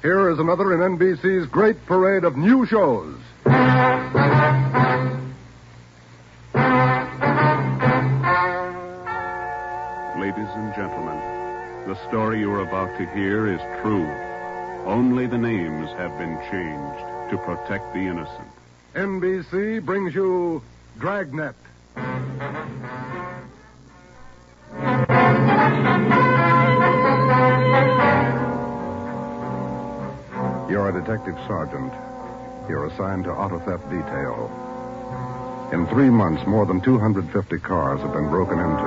Here is another in NBC's great parade of new shows. Ladies and gentlemen, the story you are about to hear is true. Only the names have been changed to protect the innocent. NBC brings you Dragnet. You're a detective sergeant. You're assigned to auto theft detail. In 3 months, more than 250 cars have been broken into.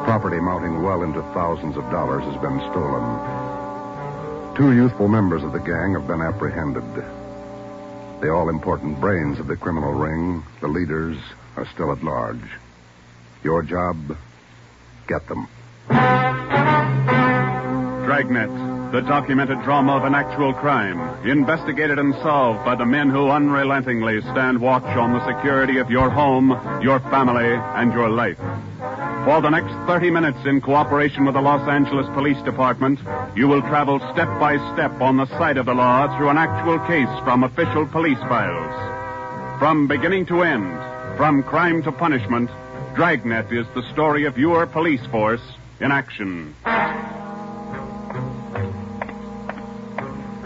Property mounting well into thousands of dollars has been stolen. 2 youthful members of the gang have been apprehended. The all-important brains of the criminal ring, the leaders, are still at large. Your job, get them. Dragnet, the documented drama of an actual crime, investigated and solved by the men who unrelentingly stand watch on the security of your home, your family, and your life. For the next 30 minutes, in cooperation with the Los Angeles Police Department, you will travel step by step on the side of the law through an actual case from official police files. From beginning to end, from crime to punishment, Dragnet is the story of your police force in action.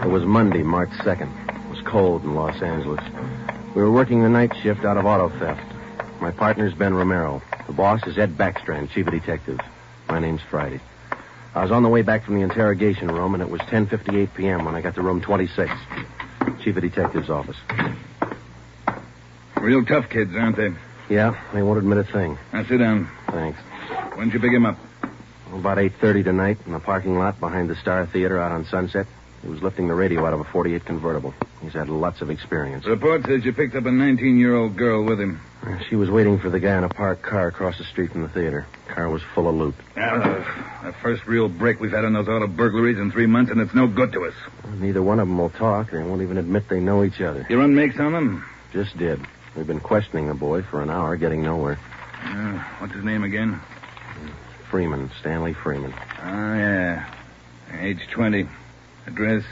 It was Monday, March 2nd. It was cold in Los Angeles. We were working the night shift out of auto theft. My partner's Ben Romero. The boss is Ed Backstrand, chief of detectives. My name's Friday. I was on the way back from the interrogation room, and it was 10:58 p.m. when I got to room 26, chief of detectives' office. Real tough kids, aren't they? Yeah, they won't admit a thing. Now, sit down. Thanks. When'd you pick him up? About 8:30 tonight in the parking lot behind the Star Theater out on Sunset. He was lifting the radio out of a 48 convertible. He's had lots of experience. The report says you picked up a 19-year-old girl with him. She was waiting for the guy in a parked car across the street from the theater. The car was full of loot. The first real break we've had on those auto burglaries in 3 months, and it's no good to us. Neither one of them will talk. They won't even admit they know each other. You run makes on them? Just did. We've been questioning the boy for an hour, getting nowhere. What's his name again? Freeman, Stanley Freeman. Oh, yeah. Age 20. Address?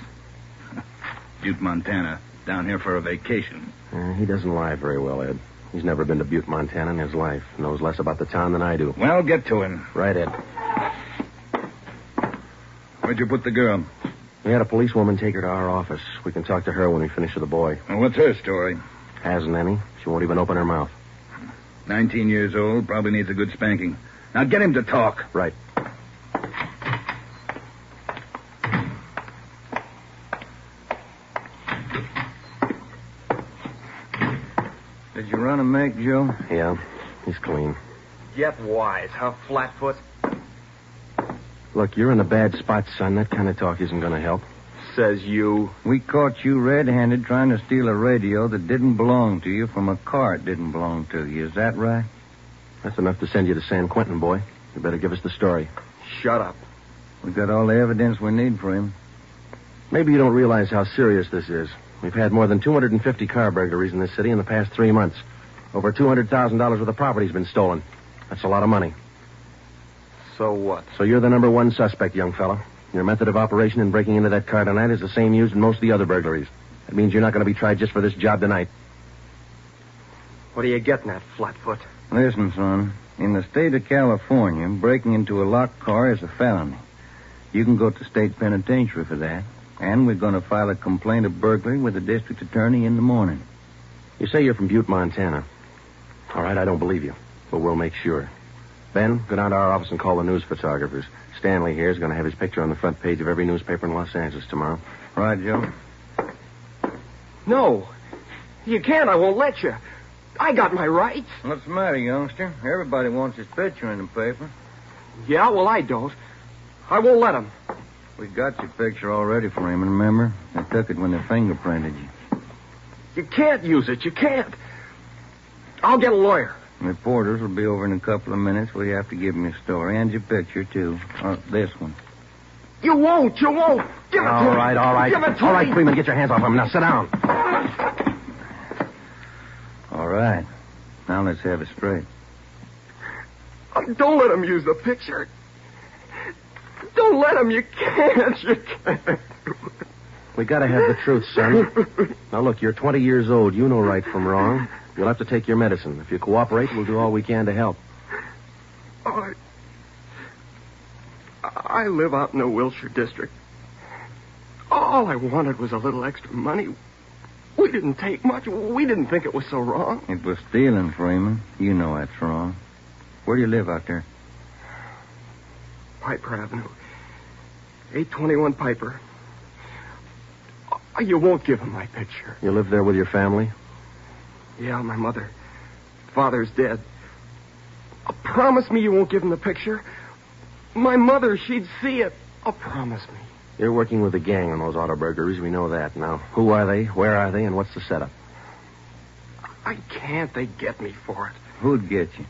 Butte, Montana. Down here for a vacation. He doesn't lie very well, Ed. He's never been to Butte, Montana in his life. Knows less about the town than I do. Well, get to him. Right, Ed. Where'd you put the girl? We had a policewoman take her to our office. We can talk to her when we finish with the boy. Well, what's her story? Hasn't any. She won't even open her mouth. 19 years old. Probably needs a good spanking. Now get him to talk. Right. Did you run a make, Joe? Yeah, he's clean. Get wise, huh, Flatfoot? Look, you're in a bad spot, son. That kind of talk isn't going to help. Says you. We caught you red-handed trying to steal a radio that didn't belong to you from a car it didn't belong to you. Is that right? That's enough to send you to San Quentin, boy. You better give us the story. Shut up. We've got all the evidence we need for him. Maybe you don't realize how serious this is. We've had more than 250 car burglaries in this city in the past 3 months. Over $200,000 worth of property's been stolen. That's a lot of money. So what? So you're the number one suspect, young fella. Your method of operation in breaking into that car tonight is the same used in most of the other burglaries. That means you're not going to be tried just for this job tonight. What are you getting at, Flatfoot? Listen, son. In the state of California, breaking into a locked car is a felony. You can go to state penitentiary for that. And we're going to file a complaint of burglary with the district attorney in the morning. You say you're from Butte, Montana. All right, I don't believe you, but we'll make sure. Ben, go down to our office and call the news photographers. Stanley here is going to have his picture on the front page of every newspaper in Los Angeles tomorrow. Right, Joe? No. You can't. I won't let you. I got my rights. What's the matter, youngster? Everybody wants his picture in the paper. Yeah, well, I don't. I won't let him. We got your picture already for him, remember? They took it when they fingerprinted you. You can't use it. You can't. I'll get a lawyer. Reporters will be over in a couple of minutes. We have to give them your story and your picture, too. This one. You won't. You won't. Give it to me. All right. Give it to All me. right, Freeman, get your hands off him. Now, sit down. All right. Now let's have it straight. Don't let him use the picture. Don't let him. You can't. You can't. We gotta have the truth, son. Now, look, you're 20 years old. You know right from wrong. You'll have to take your medicine. If you cooperate, we'll do all we can to help. Oh, I live out in the Wilshire district. All I wanted was a little extra money. We didn't take much. We didn't think it was so wrong. It was stealing, Freeman. You know that's wrong. Where do you live out there? Piper Avenue. 821 Piper. You won't give him my picture. You live there with your family? Yeah, my mother. Father's dead. Promise me you won't give him the picture. My mother, she'd see it. Promise me. You're working with a gang on those auto burglaries. We know that. Now, who are they? Where are they? And what's the setup? I can't. They get me for it. Who'd get you?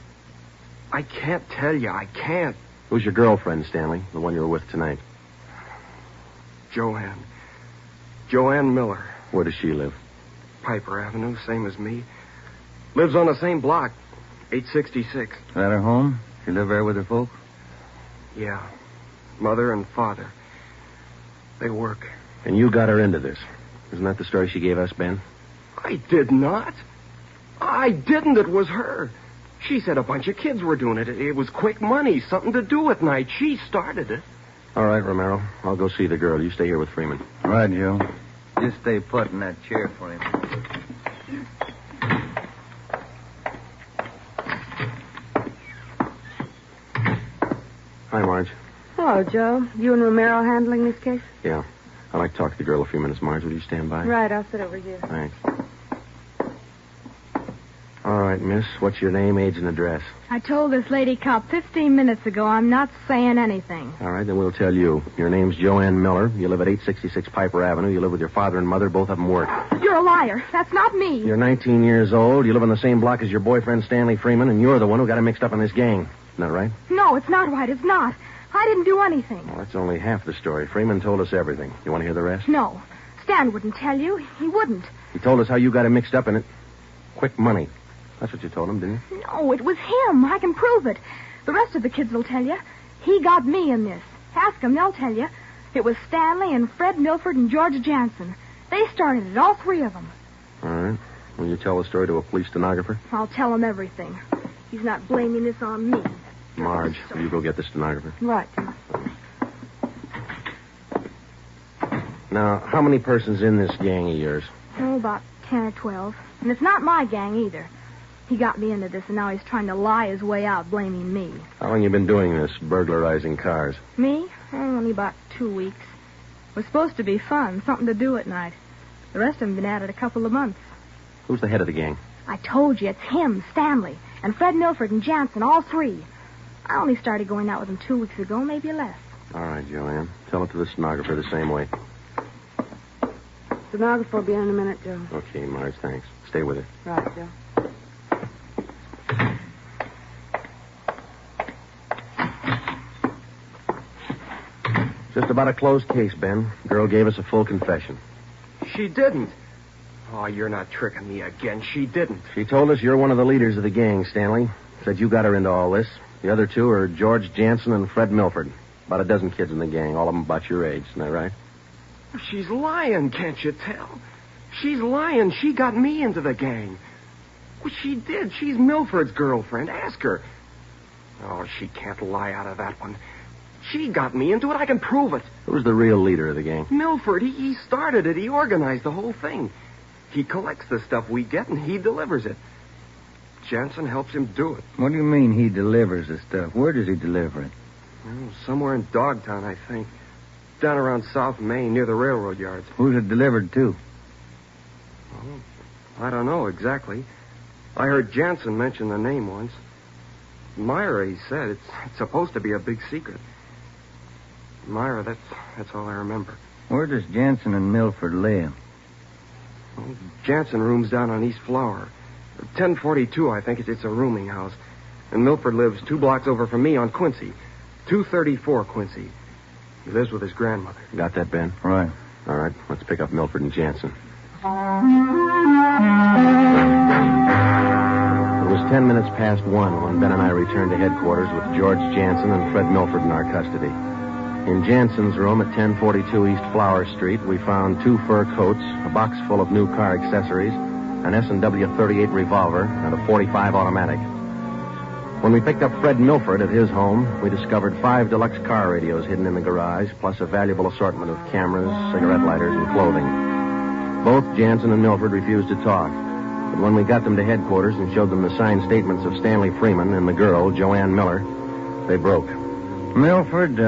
I can't tell you. I can't. Who's your girlfriend, Stanley? The one you were with tonight? Joanne. Joanne Miller. Where does she live? Piper Avenue, same as me. Lives on the same block. 866. Is that her home? She live there with her folks? Yeah. Mother and father. They work. And you got her into this. Isn't that the story she gave us, Ben? I did not. I didn't. It was her. She said a bunch of kids were doing it. It was quick money, something to do at night. She started it. All right, Romero. I'll go see the girl. You stay here with Freeman. Right, Joe. Just stay put in that chair for him. Hi, Marge. Hello, Joe. You and Romero handling this case? Yeah. I'd like to talk to the girl a few minutes, Marge. Will you stand by? Right, I'll sit over here. Thanks. All right, miss. What's your name, age, and address? I told this lady cop 15 minutes ago I'm not saying anything. All right, then we'll tell you. Your name's Joanne Miller. You live at 866 Piper Avenue. You live with your father and mother. Both of them work. You're a liar. That's not me. You're 19 years old. You live on the same block as your boyfriend, Stanley Freeman, and you're the one who got him mixed up in this gang. Isn't that right? No, it's not right. It's not. I didn't do anything. Well, that's only half the story. Freeman told us everything. You want to hear the rest? No. Stan wouldn't tell you. He wouldn't. He told us how you got him mixed up in it. Quick money. That's what you told him, didn't you? No, it was him. I can prove it. The rest of the kids will tell you. He got me in this. Ask them, they'll tell you. It was Stanley and Fred Milford and George Jansen. They started it, all three of them. All right. Will you tell the story to a police stenographer? I'll tell him everything. He's not blaming this on me. Marge, will you go get the stenographer? Right. Now, how many persons in this gang of yours? Oh, about 10 or 12. And it's not my gang either. He got me into this, and now he's trying to lie his way out, blaming me. How long you been doing this, burglarizing cars? Me? Only about 2 weeks. It was supposed to be fun, something to do at night. The rest of them been at it a couple of months. Who's the head of the gang? I told you, it's him, Stanley, and Fred Milford and Jansen, all three. I only started going out with him 2 weeks ago, maybe less. All right, Joanne. Tell it to the stenographer the same way. Stenographer will be in a minute, Joe. Okay, Marge, thanks. Stay with her. Right, Joe. Just about a closed case, Ben. Girl gave us a full confession. She didn't. Oh, you're not tricking me again. She didn't. She told us you're one of the leaders of the gang, Stanley. Said you got her into all this. The other two are George Jansen and Fred Milford. About a dozen kids in the gang, all of them about your age. Isn't that right? She's lying, can't you tell? She's lying. She got me into the gang. Well, she did. She's Milford's girlfriend. Ask her. Oh, she can't lie out of that one. She got me into it. I can prove it. Who's the real leader of the gang? Milford. He started it. He organized the whole thing. He collects the stuff we get, and he delivers it. Jansen helps him do it. What do you mean he delivers the stuff? Where does he deliver it? Well, somewhere in Dogtown, I think. Down around South Main, near the railroad yards. Who's it delivered to? Well, I don't know exactly. I heard Jansen mention the name once. Myra, he said. It's supposed to be a big secret. Myra, that's all I remember. Where does Jansen and Milford live? Well, Jansen rooms down on East Flower. 1042, I think. It's a rooming house. And Milford lives 2 blocks over from me on Quincy. 234 Quincy. He lives with his grandmother. Got that, Ben? Right. All right, let's pick up Milford and Jansen. It was 10 minutes past 1 when Ben and I returned to headquarters with George Jansen and Fred Milford in our custody. In Jansen's room at 1042 East Flower Street, we found 2 fur coats, a box full of new car accessories, an S&W .38 revolver, and a .45 automatic. When we picked up Fred Milford at his home, we discovered 5 deluxe car radios hidden in the garage, plus a valuable assortment of cameras, cigarette lighters, and clothing. Both Jansen and Milford refused to talk, but when we got them to headquarters and showed them the signed statements of Stanley Freeman and the girl, Joanne Miller, they broke. Milford,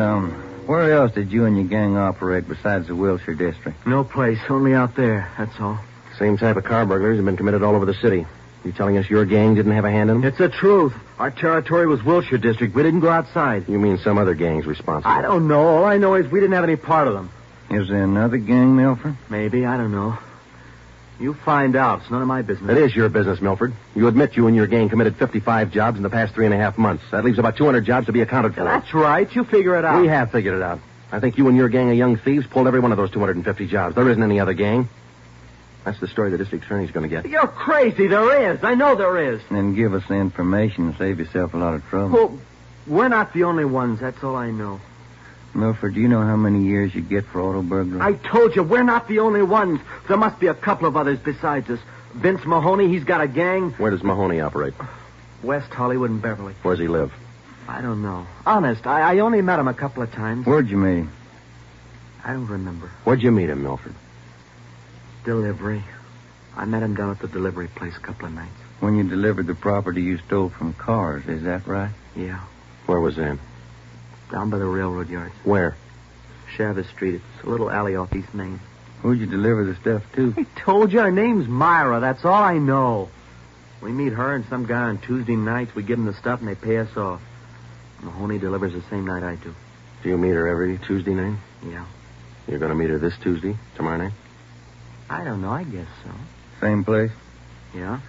where else did you and your gang operate besides the Wilshire district? No place, only out there, that's all. Same type of car burglaries have been committed all over the city. You telling us your gang didn't have a hand in them? It's the truth. Our territory was Wilshire district. We didn't go outside. You mean some other gang's responsible? I don't know. All I know is we didn't have any part of them. Is there another gang, Milford? Maybe, I don't know. You find out. It's none of my business. It is your business, Milford. You admit you and your gang committed 55 jobs in the past 3.5 months. That leaves about 200 jobs to be accounted for. That's right. You figure it out. We have figured it out. I think you and your gang of young thieves pulled every one of those 250 jobs. There isn't any other gang. That's the story the district attorney's going to get. You're crazy. There is. I know there is. Then give us the information and save yourself a lot of trouble. Well, we're not the only ones. That's all I know. Milford, do you know how many years you get for auto burglary? I told you, we're not the only ones. There must be a couple of others besides us. Vince Mahoney, he's got a gang. Where does Mahoney operate? West Hollywood and Beverly. Where does he live? I don't know. Honest, I only met him a couple of times. Where'd you meet him? I don't remember. Where'd you meet him, Milford? Delivery. I met him down at the delivery place a couple of nights. When you delivered the property you stole from cars, is that right? Yeah. Where was that? Down by the railroad yards. Where? Chavez Street. It's a little alley off East Main. Who'd you deliver the stuff to? I told you, her name's Myra. That's all I know. We meet her and some guy on Tuesday nights. We give them the stuff and they pay us off. Mahoney delivers the same night I do. Do you meet her every Tuesday night? Yeah. You're going to meet her this Tuesday, tomorrow night? I don't know. I guess so. Same place? Yeah.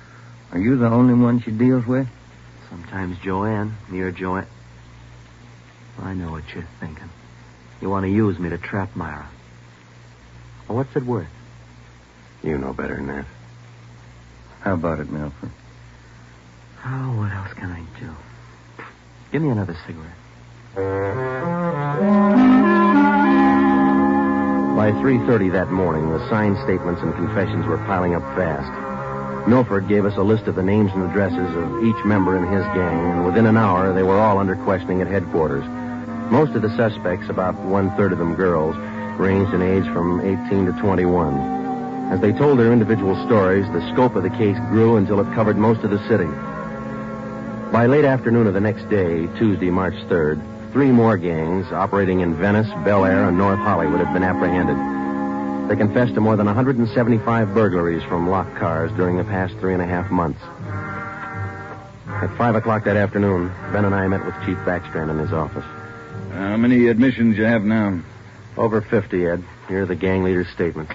Are you the only one she deals with? Sometimes Joanne. Near Joanne. I know what you're thinking. You want to use me to trap Myra. Well, what's it worth? You know better than that. How about it, Milford? Oh, what else can I do? Give me another cigarette. By 3:30 that morning, the signed statements and confessions were piling up fast. Milford gave us a list of the names and addresses of each member in his gang, and within an hour, they were all under questioning at headquarters. Most of the suspects, about 1/3 of them girls, ranged in age from 18 to 21. As they told their individual stories, the scope of the case grew until it covered most of the city. By late afternoon of the next day, Tuesday, March 3rd, 3 more gangs operating in Venice, Bel Air, and North Hollywood had been apprehended. They confessed to more than 175 burglaries from locked cars during the past 3.5 months. At 5 o'clock that afternoon, Ben and I met with Chief Backstrand in his office. How many admissions you have now? Over 50, Ed. Here are the gang leaders' statements.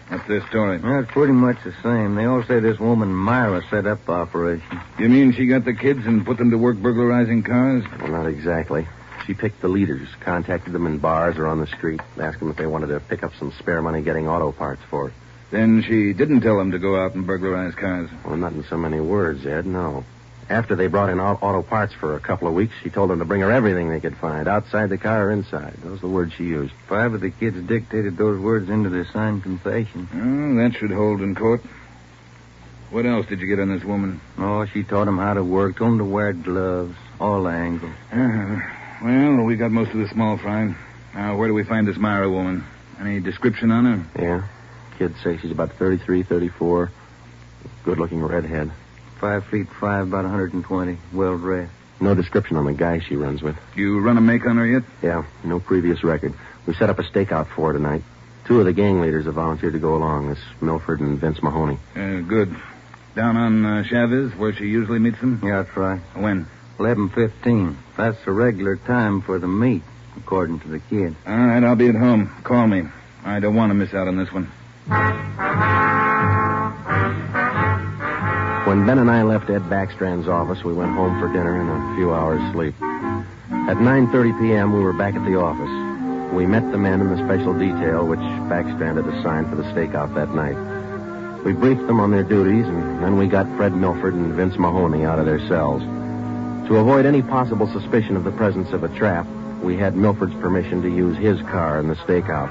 What's their story? Well, it's pretty much the same. They all say this woman Myra set up the operation. You mean she got the kids and put them to work burglarizing cars? Well, not exactly. She picked the leaders, contacted them in bars or on the street, asked them if they wanted to pick up some spare money getting auto parts for it. Then she didn't tell them to go out and burglarize cars. Well, not in so many words, Ed, no. After they brought in auto parts for a couple of weeks, she told them to bring her everything they could find, outside the car or inside. Those are the words she used. 5 of the kids dictated those words into their signed confession. Oh, that should hold in court. What else did you get on this woman? Oh, she taught them how to work, told them to wear gloves, all angles. Well, we got most of the small fry. Now, where do we find this Myra woman? Any description on her? Yeah. Kids say she's about 33, 34. Good-looking redhead. 5'5", about 120, well-dressed. No description on the guy she runs with. You run a make on her yet? Yeah, no previous record. We set up a stakeout for her tonight. 2 of the gang leaders have volunteered to go along, this Milford and Vince Mahoney. Good. Down on Chavez, where she usually meets them? Yeah, that's right. When? 11:15. That's the regular time for the meet, according to the kid. All right, I'll be at home. Call me. I don't want to miss out on this one. When Ben and I left Ed Backstrand's office, we went home for dinner and a few hours' sleep. At 9:30 p.m., we were back at the office. We met the men in the special detail which Backstrand had assigned for the stakeout that night. We briefed them on their duties, and then we got Fred Milford and Vince Mahoney out of their cells. To avoid any possible suspicion of the presence of a trap, We had Milford's permission to use his car in the stakeout.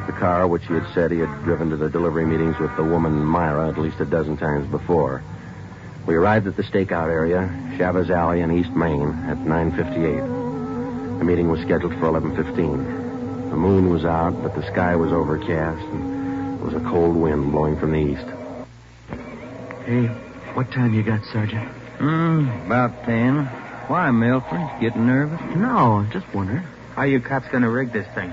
The car which he had said he had driven to the delivery meetings with the woman Myra at least a dozen times before. We arrived at the stakeout area, Chavez Alley in East Main, at 9:58. The meeting was scheduled for 11:15. The moon was out, but the sky was overcast, and there was a cold wind blowing from the east. Hey, what time you got, Sergeant? About 10. Why, Milford? Getting nervous? No, I'm just wondering. How you cops gonna rig this thing?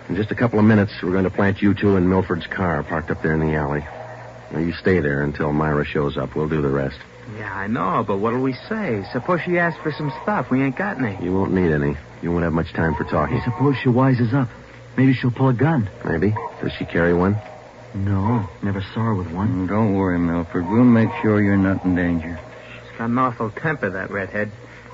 In just a couple of minutes, we're going to plant you two in Milford's car, parked up there in the alley. Now, you stay there until Myra shows up. We'll do the rest. Yeah, I know, but what'll we say? Suppose she asks for some stuff. We ain't got any. You won't need any. You won't have much time for talking. Suppose she wises up. Maybe she'll pull a gun. Maybe. Does she carry one? No, never saw her with one. Don't worry, Milford. We'll make sure you're not in danger. She's got an awful temper, that redhead.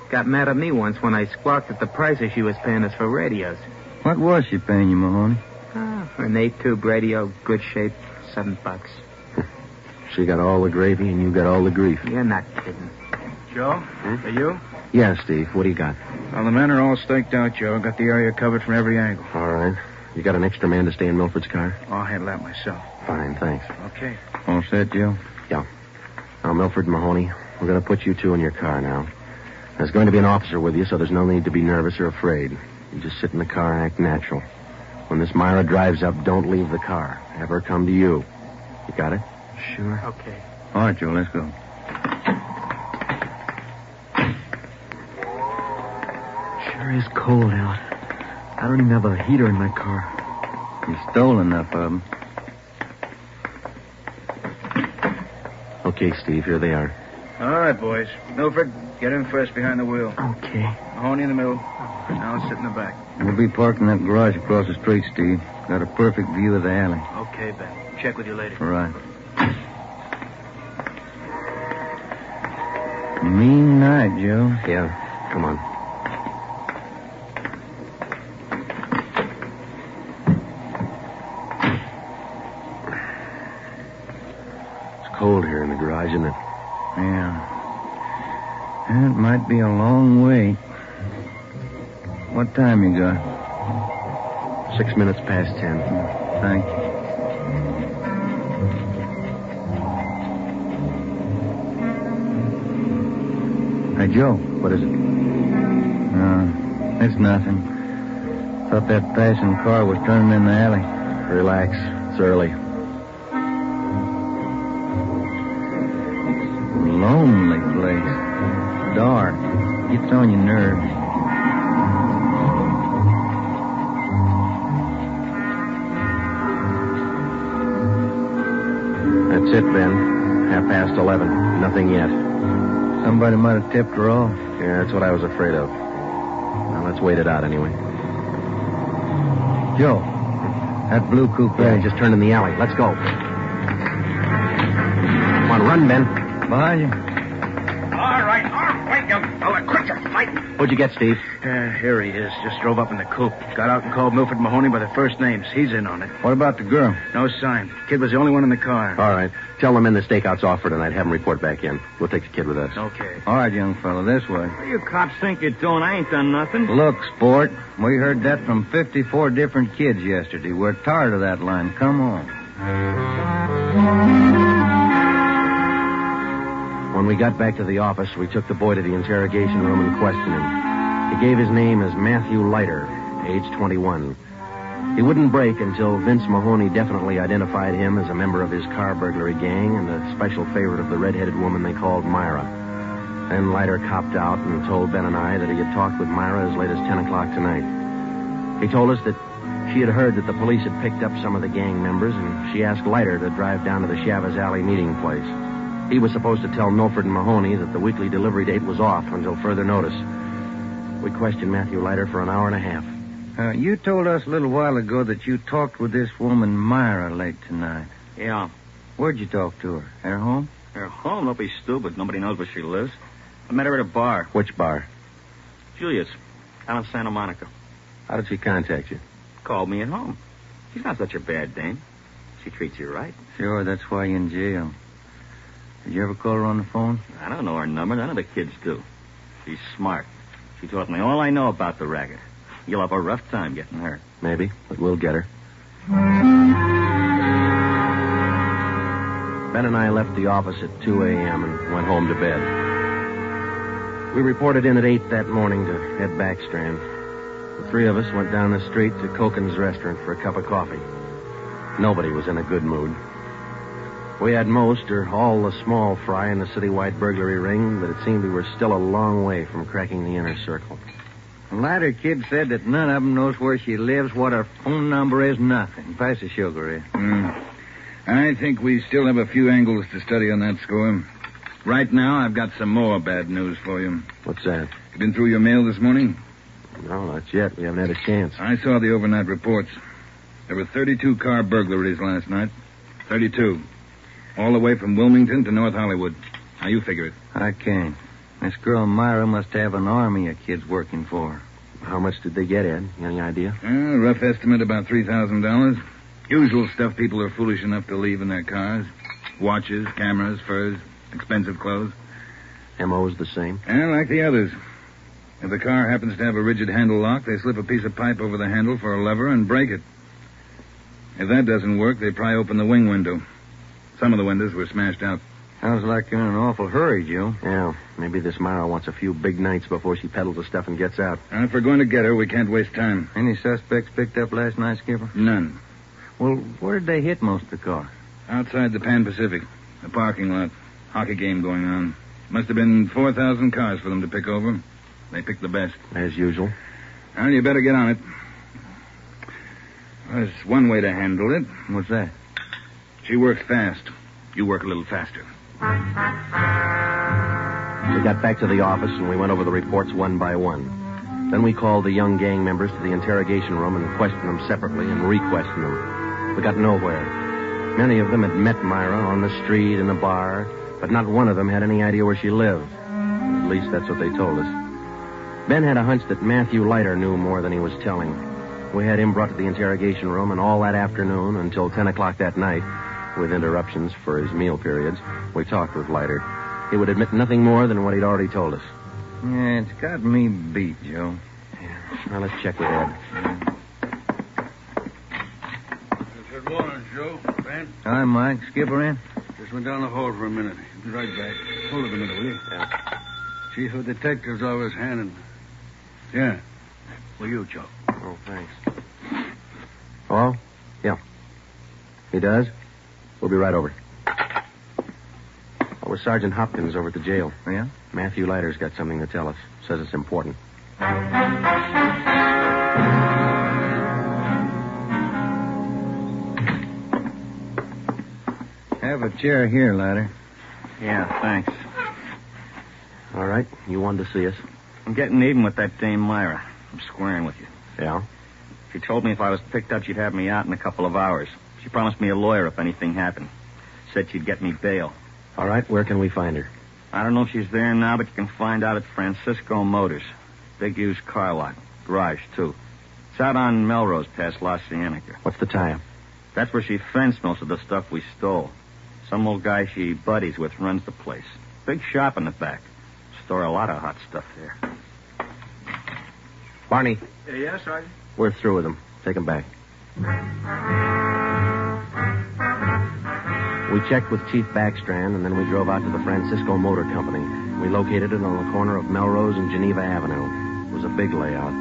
Got mad at me once when I squawked at the prices she was paying us for radios. What was she paying you, Mahoney? An 8-tube radio, good shape, $7. She got all the gravy and you got all the grief. You're not kidding. Joe? Are you? Yeah, Steve. What do you got? Well, the men are all staked out, Joe. Got the area covered from every angle. All right. You got an extra man to stay in Milford's car? I'll handle that myself. Fine, thanks. Okay. All set, Joe? Yeah. Now, Milford and Mahoney, we're going to put you two in your car now. There's going to be an officer with you, so there's no need to be nervous or afraid. You just sit in the car and act natural. When this Myra drives up, don't leave the car. Have her come to you. You got it? Sure. Okay. All right, Joe, let's go. Sure is cold out. I don't even have a heater in my car. You stole enough of them. Okay, Steve, here they are. All right, boys. Milford, get in first behind the wheel. Okay. Mahoney in the middle. Now I'll sit in the back. We'll be parked in that garage across the street, Steve. Got a perfect view of the alley. Okay, Ben. Check with you later. All right. Mean night, Joe. Yeah, come on. It's cold here in the garage, isn't it? Yeah. It might be a long wait. What time you got? 6 minutes past 10. Thank you. Hey, Joe. What is it? It's nothing. Thought that passing car was turning in the alley. Relax. It's early. Lonely place. Dark. Gets on your nerves. That's it, Ben. 11:30. Nothing yet. Somebody might have tipped her off. Yeah, that's what I was afraid of. Now, let's wait it out anyway. Joe, that blue coupe. Yeah, just turned in the alley. Let's go. Come on, run, Ben. Behind you. All right, wait, you fella. Quit your fighting. What'd you get, Steve? Here he is. Just drove up in the coupe. Got out and called Milford Mahoney by their first names. He's in on it. What about the girl? No sign. Kid was the only one in the car. All right. Tell them in the stakeout's off for tonight. Have them report back in. We'll take the kid with us. Okay. All right, young fellow, this way. What do you cops think you're doing? I ain't done nothing. Look, sport, we heard that from 54 different kids yesterday. We're tired of that line. Come on. When we got back to the office, we took the boy to the interrogation room and questioned him. He gave his name as Matthew Leiter, age 21. He wouldn't break until Vince Mahoney definitely identified him as a member of his car burglary gang and a special favorite of the red-headed woman they called Myra. Then Leiter copped out and told Ben and I that he had talked with Myra as late as 10 o'clock tonight. He told us that she had heard that the police had picked up some of the gang members, and she asked Leiter to drive down to the Chavez Alley meeting place. He was supposed to tell Milford and Mahoney that the weekly delivery date was off until further notice. We questioned Matthew Leiter for an hour and a half. You told us a little while ago that you talked with this woman, Myra, late tonight. Yeah. Where'd you talk to her? At her home? Her home? Don't be stupid. Nobody knows where she lives. I met her at a bar. Which bar? Julius. Out in Santa Monica. How did she contact you? Called me at home. She's not such a bad dame. She treats you right. Sure, that's why you're in jail. Did you ever call her on the phone? I don't know her number. None of the kids do. She's smart. She taught me all I know about the racket. You'll have a rough time getting her. Maybe, but we'll get her. Ben and I left the office at 2 a.m. and went home to bed. We reported in at 8 that morning to head back Strand. The three of us went down the street to Koken's restaurant for a cup of coffee. Nobody was in a good mood. We had most or all the small fry in the citywide burglary ring, but it seemed we were still a long way from cracking the inner circle. The latter kid said that none of them knows where she lives, what her phone number is, nothing. Pass the sugar, Ed. I think we still have a few angles to study on that score. Right now, I've got some more bad news for you. What's that? You been through your mail this morning? No, not yet. We haven't had a chance. I saw the overnight reports. There were 32 car burglaries last night. 32. All the way from Wilmington to North Hollywood. Now, you figure it. I can't. This girl Myra must have an army of kids working for her. How much did they get, Ed? Any idea? Rough estimate, about $3,000. Usual stuff people are foolish enough to leave in their cars. Watches, cameras, furs, expensive clothes. M.O.'s the same? Like the others. If the car happens to have a rigid handle lock, they slip a piece of pipe over the handle for a lever and break it. If that doesn't work, they pry open the wing window. Some of the windows were smashed out. Sounds like you're in an awful hurry, Joe. Yeah, maybe this Myra wants a few big nights before she peddles the stuff and gets out. If we're going to get her, we can't waste time. Any suspects picked up last night, Skipper? None. Well, where did they hit most of the cars? Outside the Pan Pacific. The parking lot. Hockey game going on. Must have been 4,000 cars for them to pick over. They picked the best. As usual. Well, you better get on it. There's one way to handle it. What's that? She works fast. You work a little faster. We got back to the office and we went over the reports one by one. Then we called the young gang members to the interrogation room and questioned them separately and re-questioned them. We got nowhere. Many of them had met Myra on the street, in a bar, but not one of them had any idea where she lived. At least that's what they told us. Ben had a hunch that Matthew Leiter knew more than he was telling. We had him brought to the interrogation room, and all that afternoon until 10 o'clock that night, with interruptions for his meal periods, we talked with Leiter. He would admit nothing more than what he'd already told us. Yeah, it's got me beat, Joe. Yeah. Well, let's check with Ed. Good morning, Joe. Ben? Hi, Mike. Skipper in? Just went down the hall for a minute. Be right back. Hold it a minute, will you? Yeah. Chief of Detectives always handing. Yeah. For you, Joe. Oh, thanks. Hello? Yeah. He does? We'll be right over. We're Sergeant Hopkins over at the jail. Yeah? Matthew Leiter's got something to tell us. Says it's important. Have a chair here, Leiter. Yeah, thanks. All right. You wanted to see us. I'm getting even with that dame Myra. I'm squaring with you. Yeah? She told me if I was picked up, she'd have me out in a couple of hours. She promised me a lawyer if anything happened. Said she'd get me bail. All right. Where can we find her? I don't know if she's there now, but you can find out at Francisco Motors. Big used car lot. Garage, too. It's out on Melrose past La Cienega. What's the tie-up? That's where she fenced most of the stuff we stole. Some old guy she buddies with runs the place. Big shop in the back. Store a lot of hot stuff there. Barney, Yes, Sergeant? we're through with him. Take him back. We checked with Chief Backstrand, and then we drove out to the Francisco Motor Company. We located it on the corner of Melrose and Geneva Avenue. It was a big layout.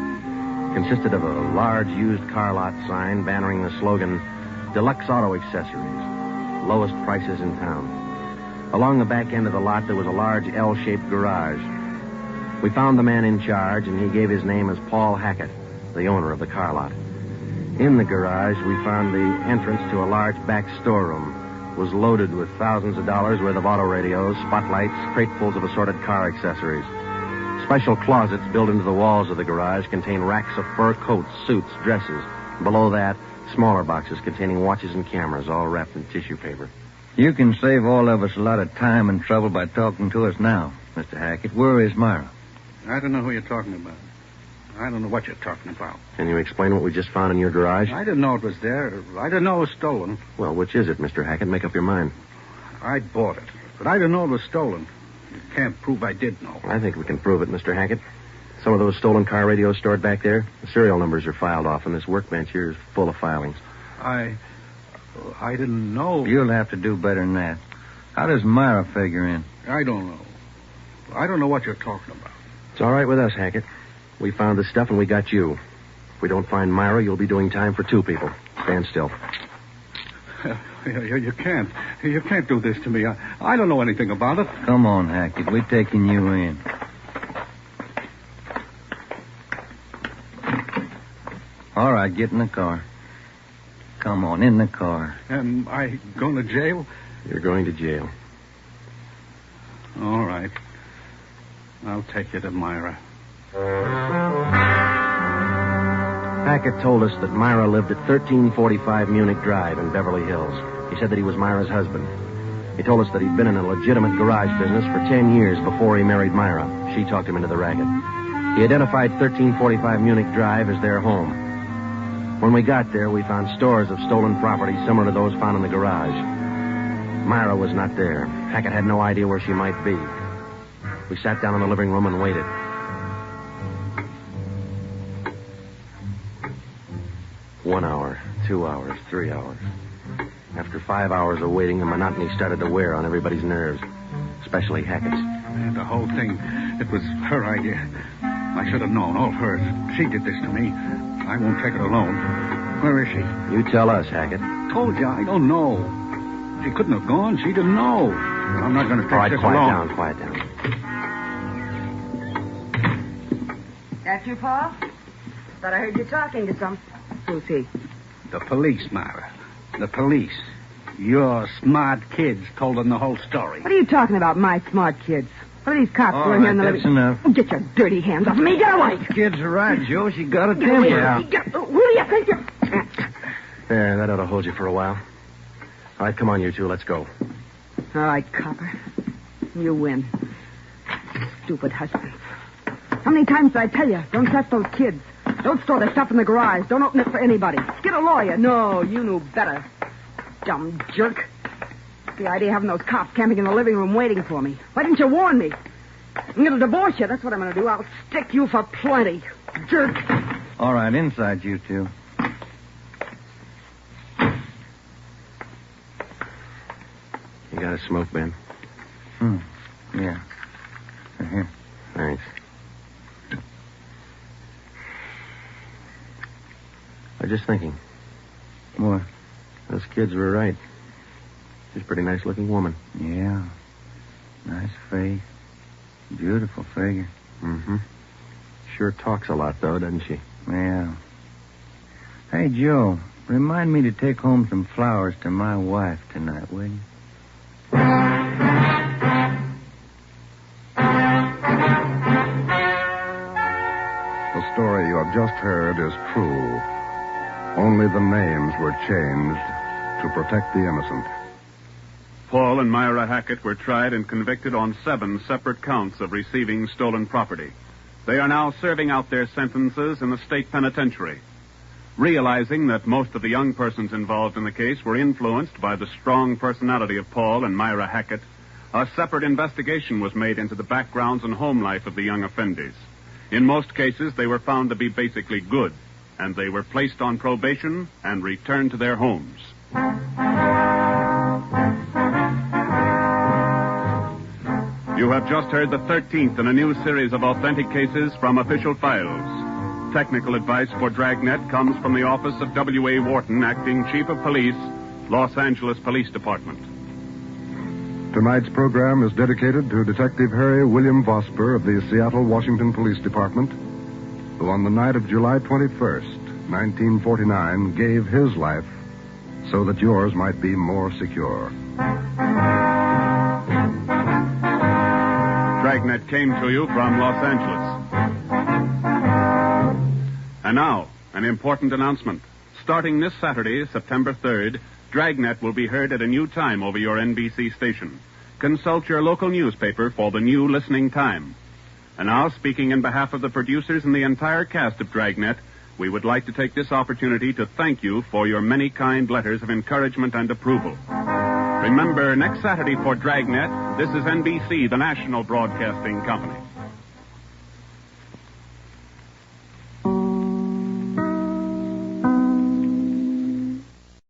It consisted of a large used car lot sign bannering the slogan, Deluxe Auto Accessories, lowest prices in town. Along the back end of the lot, there was a large L-shaped garage. We found the man in charge, and he gave his name as Paul Hackett, the owner of the car lot. In the garage, we found the entrance to a large back storeroom. It was loaded with thousands of dollars worth of auto radios, spotlights, cratefuls of assorted car accessories. Special closets built into the walls of the garage contain racks of fur coats, suits, dresses. Below that, smaller boxes containing watches and cameras, all wrapped in tissue paper. You can save all of us a lot of time and trouble by talking to us now, Mr. Hackett. Where is Myra? I don't know who you're talking about. I don't know what you're talking about. Can you explain what we just found in your garage? I didn't know it was there. I didn't know it was stolen. Well, which is it, Mr. Hackett? Make up your mind. I bought it, but I didn't know it was stolen. You can't prove I did know. I think we can prove it, Mr. Hackett. Some of those stolen car radios stored back there, the serial numbers are filed off, and this workbench here is full of filings. I didn't know. You'll have to do better than that. How does Myra figure in? I don't know. I don't know what you're talking about. It's all right with us, Hackett. We found the stuff and we got you. If we don't find Myra, you'll be doing time for 2 people. Stand still. You can't. You can't do this to me. I don't know anything about it. Come on, Hackett. We're taking you in. All right, get in the car. Come on, in the car. Am I going to jail? You're going to jail. All right. I'll take you to Myra. Hackett told us that Myra lived at 1345 Munich Drive in Beverly Hills. He said that he was Myra's husband. He told us that he'd been in a legitimate garage business for 10 years before he married Myra. She talked him into the racket. He identified 1345 Munich Drive as their home. When we got there, we found stores of stolen property similar to those found in the garage. Myra was not there. Hackett had no idea where she might be. We sat down in the living room and waited. One hour, 2 hours, 3 hours. After 5 hours of waiting, the monotony started to wear on everybody's nerves, especially Hackett's. And the whole thing, it was her idea. I should have known, all hers. She did this to me. I won't take it alone. Where is she? You tell us, Hackett. Told you, I don't know. She couldn't have gone. She didn't know. I'm not going to take this alone. Quiet down. That you, Paul? Thought I heard you talking to some. Who's he? The police, Myra. The police. Your smart kids told them the whole story. What are you talking about, my smart kids? What are these cops All doing here in the right, living that's enough. Oh, get your dirty hands off me. Get away. Kids are right, Joe. She got a temper. Who do you think you're... There, that ought to hold you for a while. All right, come on, you two. Let's go. All right, copper. You win. Stupid husbands. How many times did I tell you? Don't trust those kids. Don't store their stuff in the garage. Don't open it for anybody. Get a lawyer. No, you knew better. Dumb jerk. The idea of having those cops camping in the living room waiting for me. Why didn't you warn me? I'm going to divorce you. That's what I'm going to do. I'll stick you for plenty. Jerk. All right, inside you two. You got a smoke, Ben? Yeah. Here. Thanks. I was just thinking. What? Those kids were right. She's a pretty nice-looking woman. Yeah. Nice face. Beautiful figure. Mm-hmm. Sure talks a lot, though, doesn't she? Yeah. Hey, Joe, remind me to take home some flowers to my wife tonight, will you? The story you have just heard is true. Only the names were changed to protect the innocent. Paul and Myra Hackett were tried and convicted on 7 separate counts of receiving stolen property. They are now serving out their sentences in the state penitentiary. Realizing that most of the young persons involved in the case were influenced by the strong personality of Paul and Myra Hackett, a separate investigation was made into the backgrounds and home life of the young offenders. In most cases, they were found to be basically good, and they were placed on probation and returned to their homes. You have just heard the 13th in a new series of authentic cases from official files. Technical advice for Dragnet comes from the office of W.A. Wharton, Acting Chief of Police, Los Angeles Police Department. Tonight's program is dedicated to Detective Harry William Vosper of the Seattle, Washington Police Department, who on the night of July 21st, 1949, gave his life so that yours might be more secure. Dragnet came to you from Los Angeles. And now, an important announcement. Starting this Saturday, September 3rd, Dragnet will be heard at a new time over your NBC station. Consult your local newspaper for the new listening time. And now, speaking in behalf of the producers and the entire cast of Dragnet, we would like to take this opportunity to thank you for your many kind letters of encouragement and approval. Remember, next Saturday for Dragnet, this is NBC, the national broadcasting company.